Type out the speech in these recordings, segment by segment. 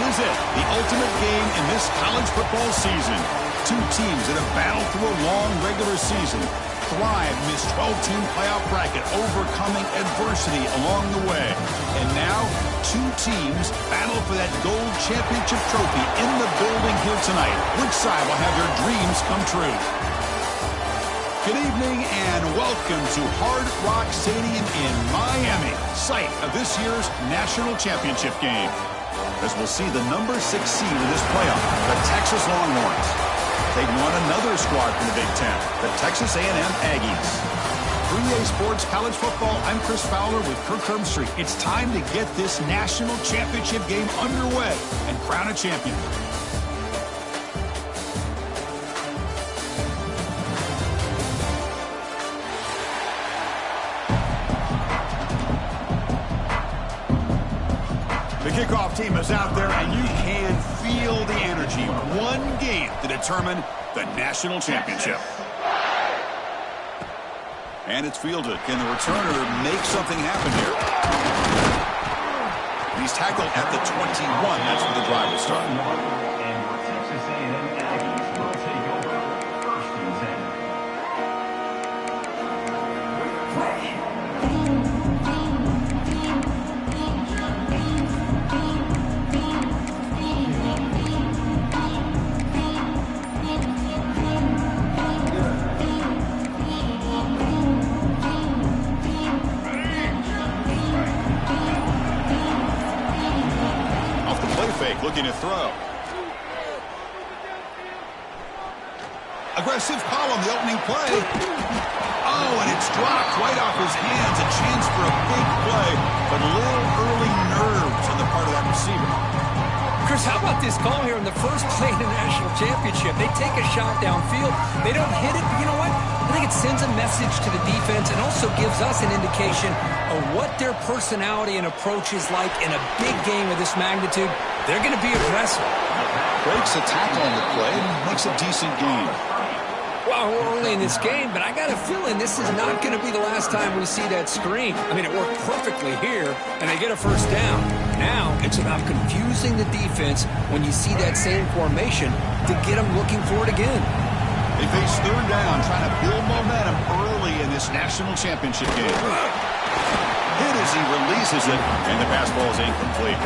is it, the ultimate game in this college football season. Two teams that have battled through a long regular season, thrived in this 12-team playoff bracket, overcoming adversity along the way. And now, two teams battle for that gold championship trophy in the building here tonight. Which side will have their dreams come true? Good evening and welcome to Hard Rock Stadium in Miami, site of this year's national championship game. As we'll see the number 6 seed in this playoff, the Texas Longhorns. They've won another squad from the Big Ten, the Texas A&M Aggies. 3A Sports College Football, I'm Chris Fowler with Kirk Herbstreit. It's time to get this national championship game underway and crown a champion. The kickoff team is out there, and you can feel the energy. One game to determine the national championship. And it's fielded. Can the returner make something happen here? And he's tackled at the 21. That's where the drive will start. Looking to throw. Aggressive call on the opening play. Oh, and it's dropped right off his hands. A chance for a big play, but a little early nerves on the part of that receiver. Chris, how about this call here in the first play in the national championship? They take a shot downfield. They don't hit it, but you know what? I think it sends a message to the defense and also gives us an indication of what their personality and approach is like in a big game of this magnitude. They're going to be aggressive. Breaks a tackle on the play and makes a decent gain. Well, we're early in this game, but I got a feeling this is not going to be the last time we see that screen. I mean, it worked perfectly here, and they get a first down. Now it's about confusing the defense when you see that same formation to get them looking for it again. They face third down, trying to build momentum early in this national championship game. Hit as he releases it, and the pass ball is incomplete.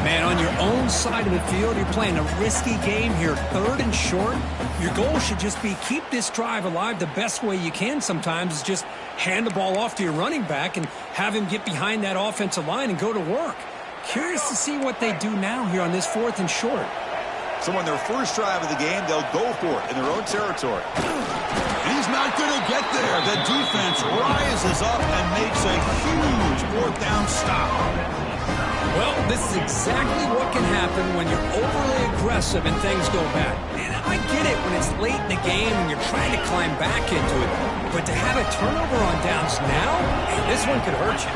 Man, on your own side of the field, you're playing a risky game here, third and short. Your goal should just be keep this drive alive the best way you can sometimes is just hand the ball off to your running back and have him get behind that offensive line and go to work. Curious to see what they do now here on this fourth and short. So on their first drive of the game, they'll go for it in their own territory. And he's not going to get there. The defense rises up and makes a huge fourth down stop. Well, this is exactly what can happen when you're overly aggressive and things go bad. And I get it when it's late in the game and you're trying to climb back into it. But to have a turnover on downs now, this one could hurt you.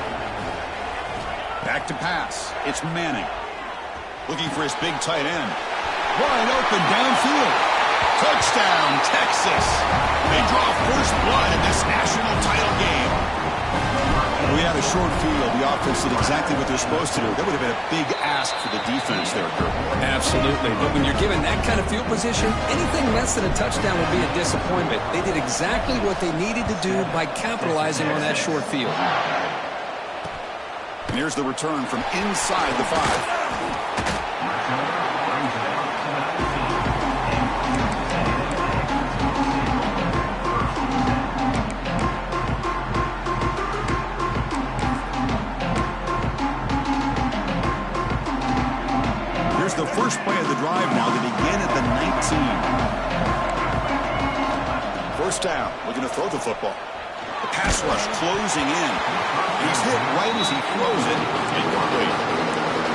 Back to pass. It's Manning. Looking for his big tight end. Wide open downfield. Touchdown, Texas. They draw first blood in this national title game. We had a short field. The offense did exactly what they're supposed to do. That would have been a big ask for the defense there, Kirk. Absolutely. But when you're given that kind of field position, anything less than a touchdown would be a disappointment. They did exactly what they needed to do by capitalizing on that short field. And here's the return from inside the 5. The first play of the drive now to begin at the 19. First down, looking to throw the football. The pass rush closing in. He's hit right as he throws it. Incomplete.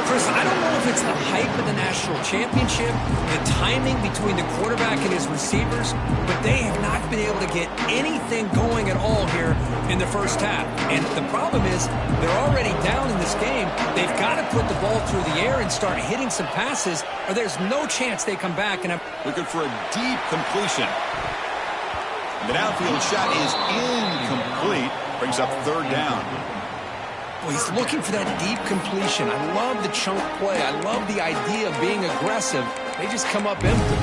Chris, I don't know if it's the hype of the national championship, the timing between the quarterback and his receivers, but they have not been able to get anything going at all here in the first half. And the problem is they're already down in this game. They've got to put the ball through the air and start hitting some passes, or there's no chance they come back. And looking for a deep completion. The downfield shot is incomplete. Brings up third down. Well, he's looking for that deep completion. I love the chunk play. I love the idea of being aggressive. They just come up empty.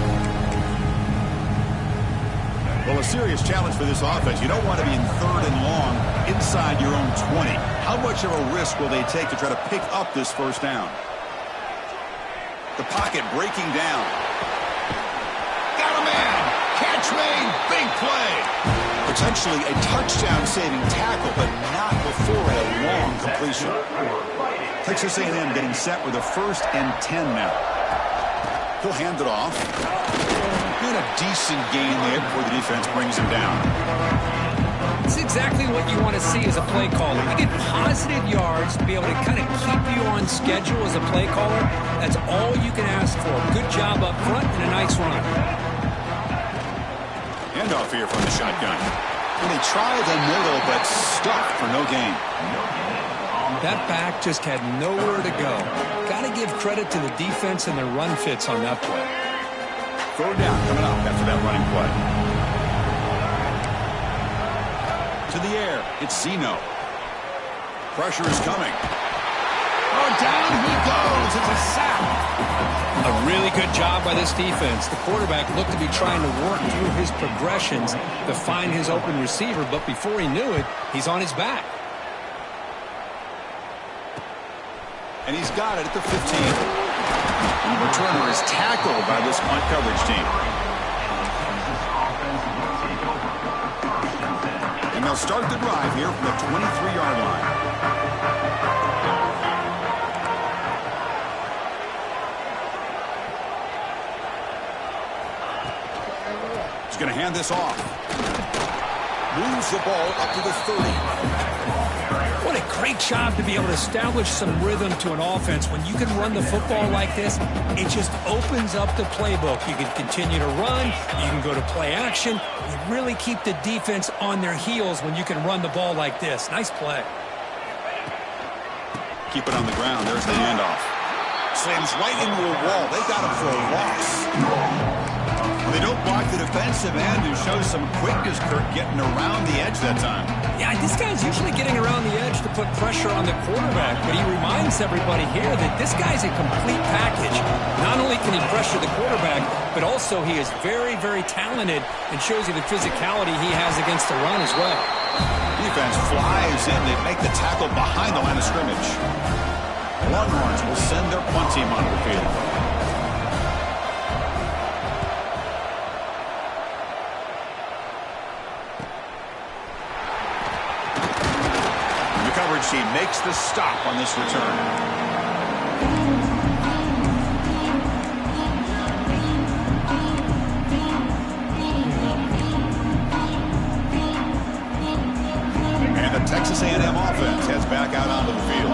Well, a serious challenge for this offense. You don't want to be in 3rd and long inside your own 20. How much of a risk will they take to try to pick up this first down? The pocket breaking down. Got a man. Catch made. Big play. Potentially a touchdown-saving tackle, but not before a long completion. Texas A&M getting set with a 1st and 10 now. He'll hand it off. And a decent gain there before the defense brings him down. It's exactly what you want to see as a play caller. You get positive yards to be able to kind of keep you on schedule as a play caller. That's all you can ask for. Good job up front and a nice run. Handoff here from the shotgun. And they try the middle, but stuck for no gain. That back just had nowhere to go. Got to give credit to the defense and their run fits on that play. Third down coming up after that running play. To the air, it's Zeno. Pressure is coming. Oh, down he goes. It's a sack. A really good job by this defense. The quarterback looked to be trying to work through his progressions to find his open receiver, but before he knew it, he's on his back. And he's got it at the 15. The returner is tackled by this punt coverage team. And they'll start the drive here from the 23-yard line. He's going to hand this off. Moves the ball up to the 30. What a great job to be able to establish some rhythm to an offense. When you can run the football like this, it just opens up the playbook. You can continue to run. You can go to play action. You really keep the defense on their heels when you can run the ball like this. Nice play. Keep it on the ground. There's the handoff. Slams right into a wall. They got him for a loss. They don't block the defensive end, who shows some quickness, Kirk, getting around the edge that time. Yeah, this guy's usually getting around the edge to put pressure on the quarterback, but he reminds everybody here that this guy's a complete package. Not only can he pressure the quarterback, but also he is very, very talented and shows you the physicality he has against the run as well. Defense flies in. They make the tackle behind the line of scrimmage. Longhorns will send their punt team onto the field. She makes the stop on this return. And the Texas A&M offense heads back out onto the field.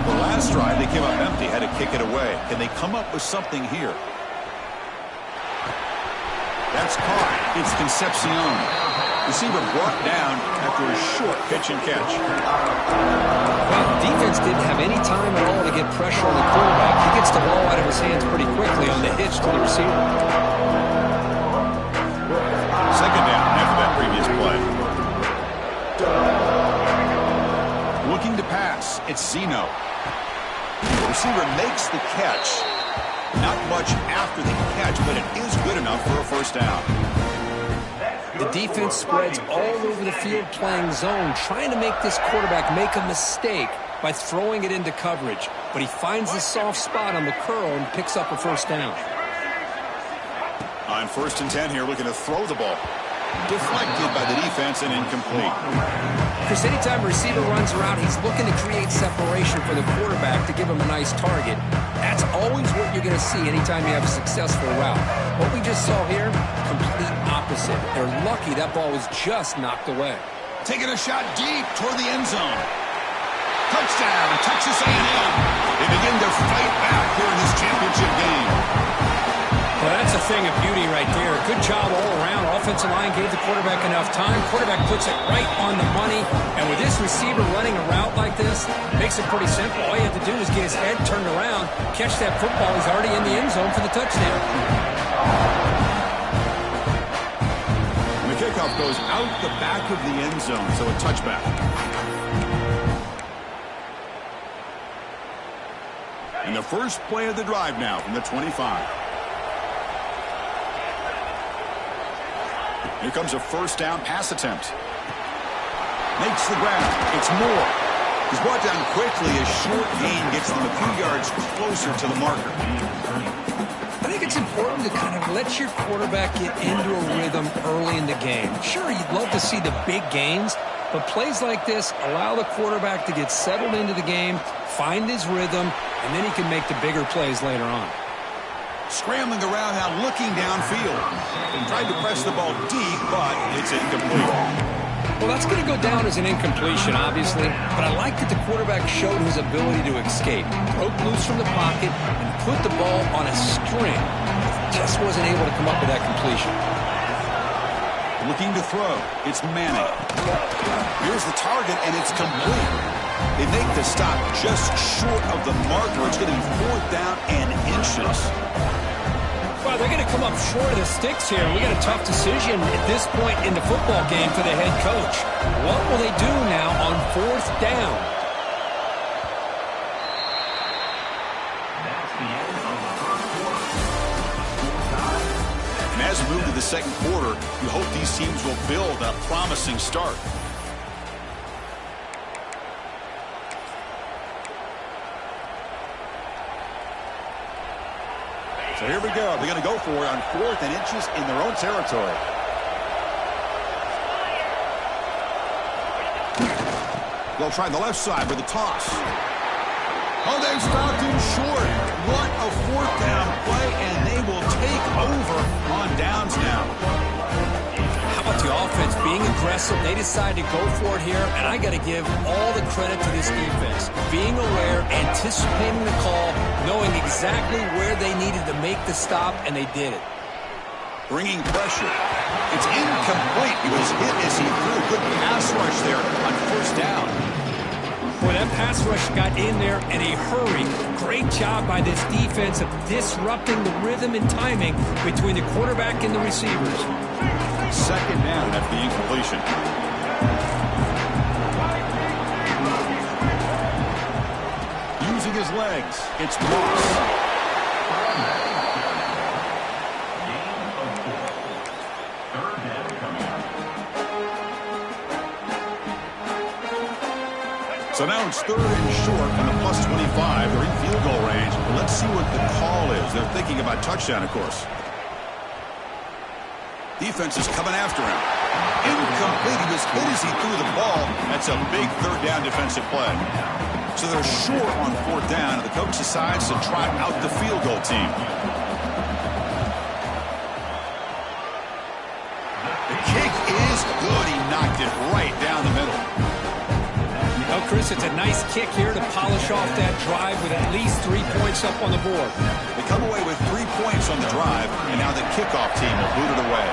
The last drive, they came up empty, had to kick it away. Can they come up with something here? That's caught. It's Concepcion. Receiver brought down after a short pitch and catch. Well, the defense didn't have any time at all to get pressure on the quarterback. He gets the ball out of his hands pretty quickly on the hitch to the receiver. Second down after that previous play. Looking to pass. It's Zeno. The receiver makes the catch. Not much after the catch, but it is good enough for a first down. The defense spreads all over the field playing zone, trying to make this quarterback make a mistake by throwing it into coverage. But he finds the soft spot on the curl and picks up a first down. On 1st and 10 here, looking to throw the ball. Deflected by the defense and incomplete. Chris, anytime a receiver runs around, he's looking to create separation for the quarterback to give him a nice target. That's always what you're going to see anytime you have a successful route. What we just saw here, complete opposite. They're lucky that ball was just knocked away. Taking a shot deep toward the end zone. Touchdown, Texas A&M. They begin to fight back here in this championship game. Well, that's a thing of beauty right there. Good job all around. Offensive line gave the quarterback enough time. Quarterback puts it right on the money. And with this receiver running a route like this, makes it pretty simple. All you have to do is get his head turned around, catch that football. He's already in the end zone for the touchdown. And the kickoff goes out the back of the end zone, so a touchback. And the first play of the drive now from the 25. Here comes a first down pass attempt. Makes the grab. It's Moore. He's brought down quickly. A short gain gets them a few yards closer to the marker. I think it's important to kind of let your quarterback get into a rhythm early in the game. Sure, you'd love to see the big gains, but plays like this allow the quarterback to get settled into the game, find his rhythm, and then he can make the bigger plays later on. Scrambling around now, looking downfield. And tried to press the ball deep, but it's incomplete. Well, that's going to go down as an incompletion, obviously, but I like that the quarterback showed his ability to escape, broke loose from the pocket, and put the ball on a string. Just wasn't able to come up with that completion. Looking to throw. It's Manning. Here's the target, and it's complete. They make the stop just short of the marker. It's going to be 4th down and inches. Well, they're going to come up short of the sticks here. We got a tough decision at this point in the football game for the head coach. What will they do now on 4th down? And as we move to the second quarter, you hope these teams will build a promising start. So here we go. They're going to go for it on 4th and inches in their own territory. They'll try the left side with a toss. Oh, they stopped him short. What a 4th down play, and they will take over on downs now. How about the offense being aggressive? They decide to go for it here, and I got to give all the credit to this defense. Being aware, anticipating the call, knowing exactly where they needed to make the stop, and they did it. Bringing pressure. It's incomplete. He was hit as he threw a good pass rush there on 1st down. Boy, that pass rush got in there in a hurry. Great job by this defense of disrupting the rhythm and timing between the quarterback and the receivers. 2nd down after the incompletion. Using his legs, it's Moss. So now it's 3rd and short from the +25. They're in field goal range. Let's see what the call is. They're thinking about touchdown, of course. Defense is coming after him. Incomplete. He was hit as he threw the ball. That's a big 3rd down defensive play. So they're short on 4th down, and the coach decides to try out the field goal team. The kick is good. He knocked it right down the middle. Well, Chris, it's a nice kick here to polish off that drive with at least 3 points up on the board. They come away with 3 points on the drive, and now the kickoff team will boot it away.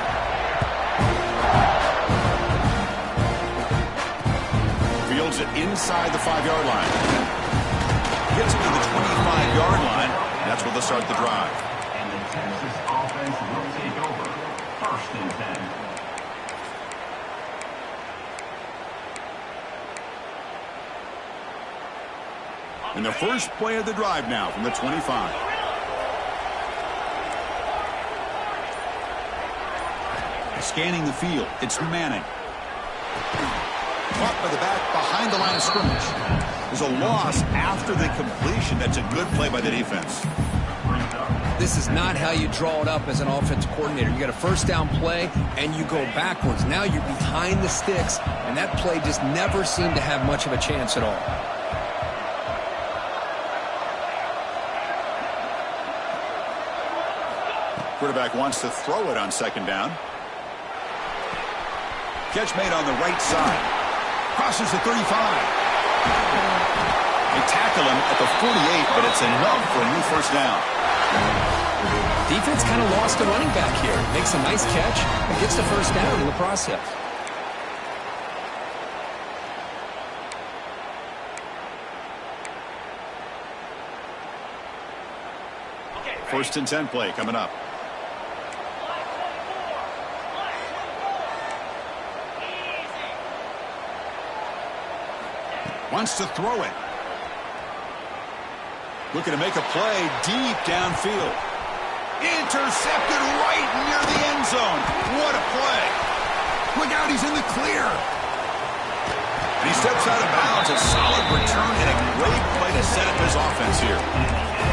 Fields it inside the 5-yard line. Gets it to the 25-yard line. That's where they'll start the drive. And the Texas offense will take over. 1st and 10. And the first play of the drive now from the 25. Scanning the field, it's Manning. Caught by the back behind the line of scrimmage. There's a loss after the completion. That's a good play by the defense. This is not how you draw it up as an offensive coordinator. You got a 1st down play, and you go backwards. Now you're behind the sticks, and that play just never seemed to have much of a chance at all. Quarterback wants to throw it on 2nd down. Catch made on the right side. Crosses the 35. They tackle him at the 48, but it's enough for a new 1st down. Defense kind of lost a running back here. Makes a nice catch and gets the 1st down in the process. First and 10 play coming up. Wants to throw it. Looking to make a play deep downfield. Intercepted right near the end zone. What a play. Look out, he's in the clear. And he steps out of bounds. A solid return and a great play to set up his offense here.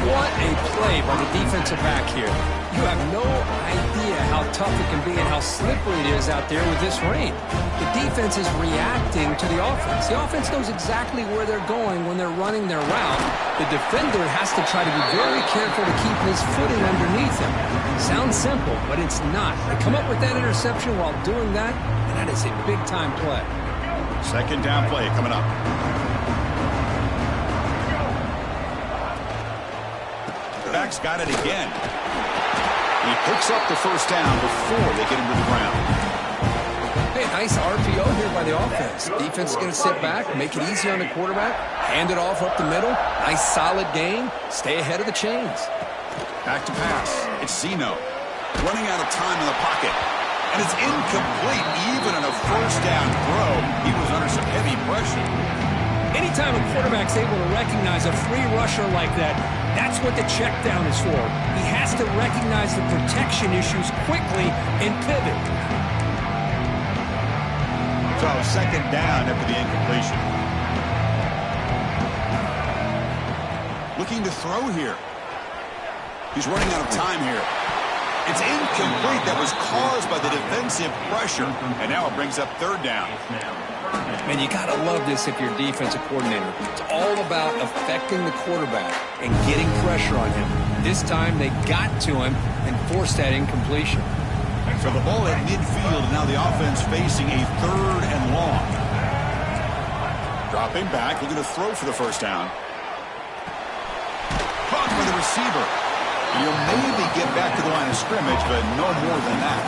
What a play by the defensive back here. You have no idea how tough it can be and how slippery it is out there with this rain. The defense is reacting to the offense. The offense knows exactly where they're going when they're running their route. The defender has to try to be very careful to keep his footing underneath him. Sounds simple, but it's not. They come up with that interception while doing that, and that is a big-time play. Second down play coming up. The back's got it again. He picks up the first down before they get him to the ground. Hey, nice RPO here by the offense. Defense is going to sit back, make it easy on the quarterback, hand it off up the middle. Nice solid gain. Stay ahead of the chains. Back to pass. It's Zeno. Running out of time in the pocket. And it's incomplete. Even in a first down throw, he was under some heavy pressure. Anytime a quarterback's able to recognize a free rusher like that, that's what the check down is for. He has to recognize the protection issues quickly and pivot. So second down after the incompletion. Looking to throw here. He's running out of time here. It's incomplete. That was caused by the defensive pressure. And now it brings up third down. Man, you got to love this if you're a defensive coordinator. It's all about affecting the quarterback and getting pressure on him. This time they got to him and forced that incompletion. So the ball at midfield, and now the offense facing a third and long. Dropping back, looking to throw for the first down. Caught by the receiver. You'll maybe get back to the line of scrimmage, but no more than that.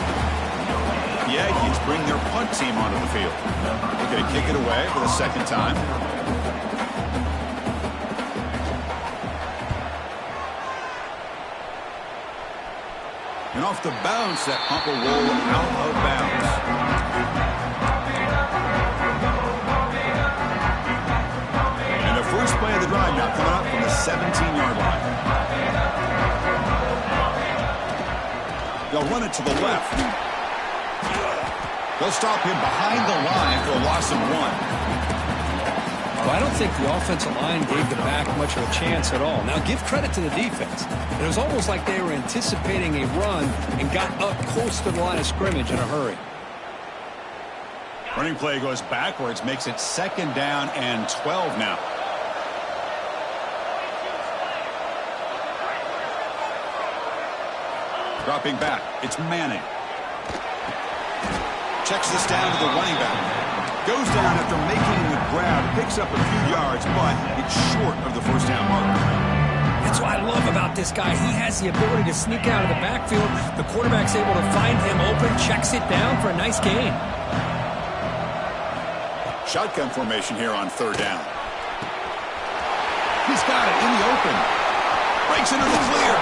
The Yankees bring their punt team onto the field. They're going to kick it away for the second time. And off the bounce, that punt will roll out of bounds. And the first play of the drive now coming up from the 17-yard line. They'll run it to the left. They'll stop him behind the line for a loss of 1. Well, I don't think the offensive line gave the back much of a chance at all. Now, give credit to the defense. It was almost like they were anticipating a run and got up close to the line of scrimmage in a hurry. Running play goes backwards, makes it second down and 12 now. Dropping back, it's Manning. Checks this down to the running back. Goes down after making the grab, picks up a few yards, but it's short of the first down mark. That's what I love about this guy. He has the ability to sneak out of the backfield. The quarterback's able to find him open, checks it down for a nice gain. Shotgun formation here on third down. He's got it in the open. Breaks into the clear.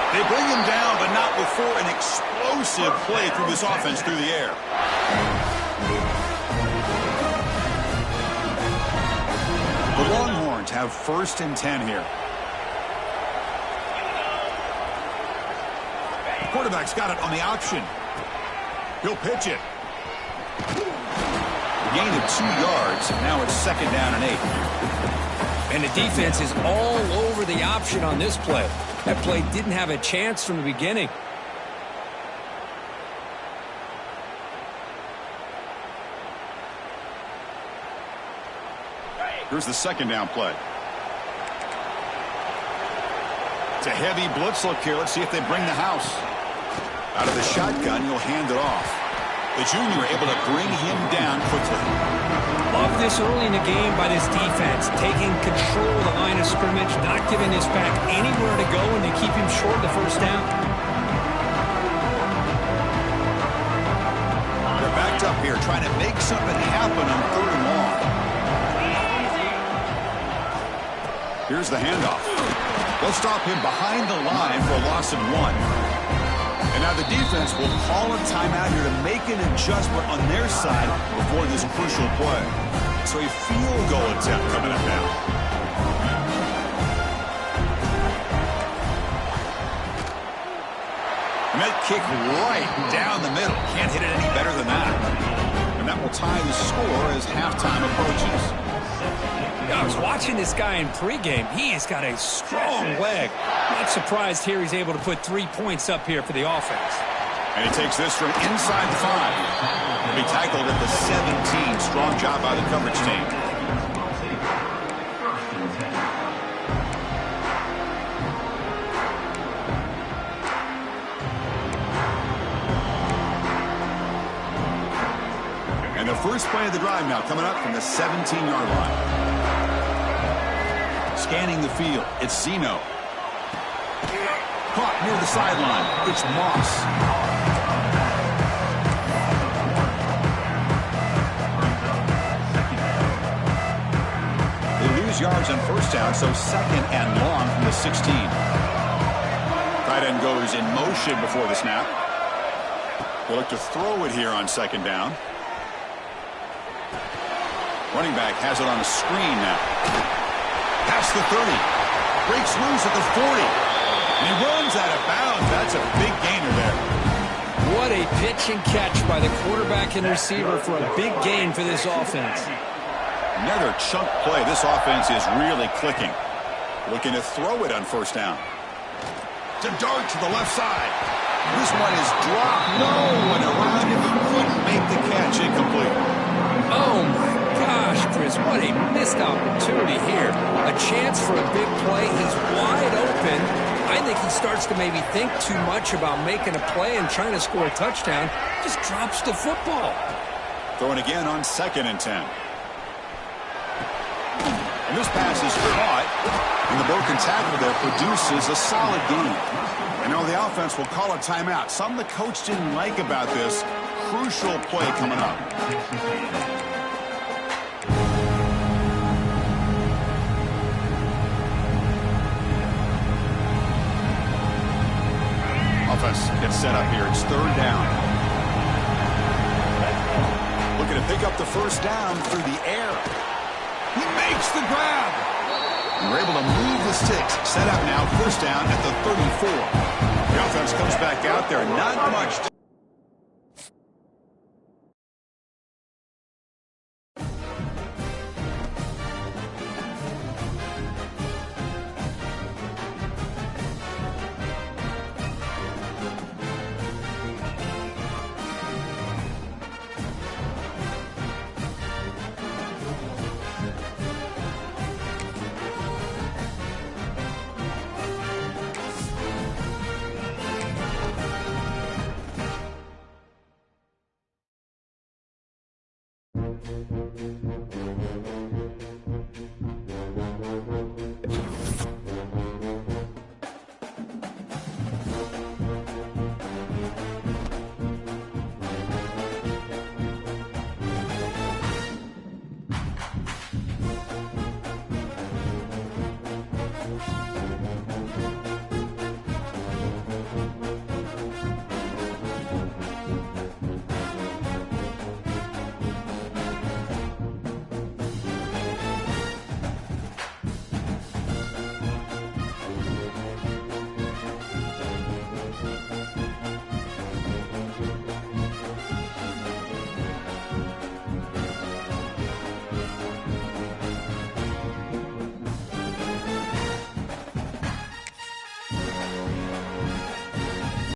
They bring him down, but not before an explosive play through this offense through the air. The Longhorns have first and 10 here. The quarterback's got it on the option. He'll pitch it. Gain of 2 yards. Now it's second down and 8. And the defense is all over the option on this play. That play didn't have a chance from the beginning. Here's the second down play. It's a heavy blitz look here. Let's see if they bring the house. Out of the shotgun, you'll hand it off. The junior able to bring him down quickly. Love this early in the game by this defense, taking control of the line of scrimmage, not giving this back anywhere to go, and they keep him short of the first down. They're backed up here, trying to make something happen on third and long. Here's the handoff. They'll stop him behind the line for a loss of 1. And now the defense will call a timeout here to make an adjustment on their side before this crucial play. So a field goal attempt coming up now. And that kick right down the middle. Can't hit it any better than that. And that will tie the score as halftime approaches. I was watching this guy in pregame. He has got a strong leg. Not surprised here he's able to put 3 points up here for the offense. And he takes this from inside the 5. He'll be tackled at the 17. Strong job by the coverage team. And the first play of the drive now coming up from the 17-yard line. Scanning the field, it's Zeno. Caught near the sideline, it's Moss. They lose yards on first down, so second and long from the 16. Tight end goes in motion before the snap. They'll look to throw it here on second down. Running back has it on a screen now. Past the 30. Breaks loose at the 40. And he runs out of bounds. That's a big gainer there. What a pitch and catch by the quarterback and receiver for a big gain for this offense. Another chunk play. This offense is really clicking. Looking to throw it on first down. To dart to the left side. This one is dropped. No one around him. He couldn't make the catch. Incomplete. Oh, my gosh, Chris, what a missed opportunity here. A chance for a big play. He's wide open. I think he starts to maybe think too much about making a play and trying to score a touchdown. Just drops the football. Throwing again on second and 10. And this pass is caught. And the broken tackle there produces a solid gain. And now the offense will call a timeout. Something the coach didn't like about this. Crucial play coming up. Offense gets set up here. It's third down. Looking to pick up the first down through the air. He makes the grab. And we're able to move the sticks. Set up now, first down at the 34. The offense comes back out there. Not much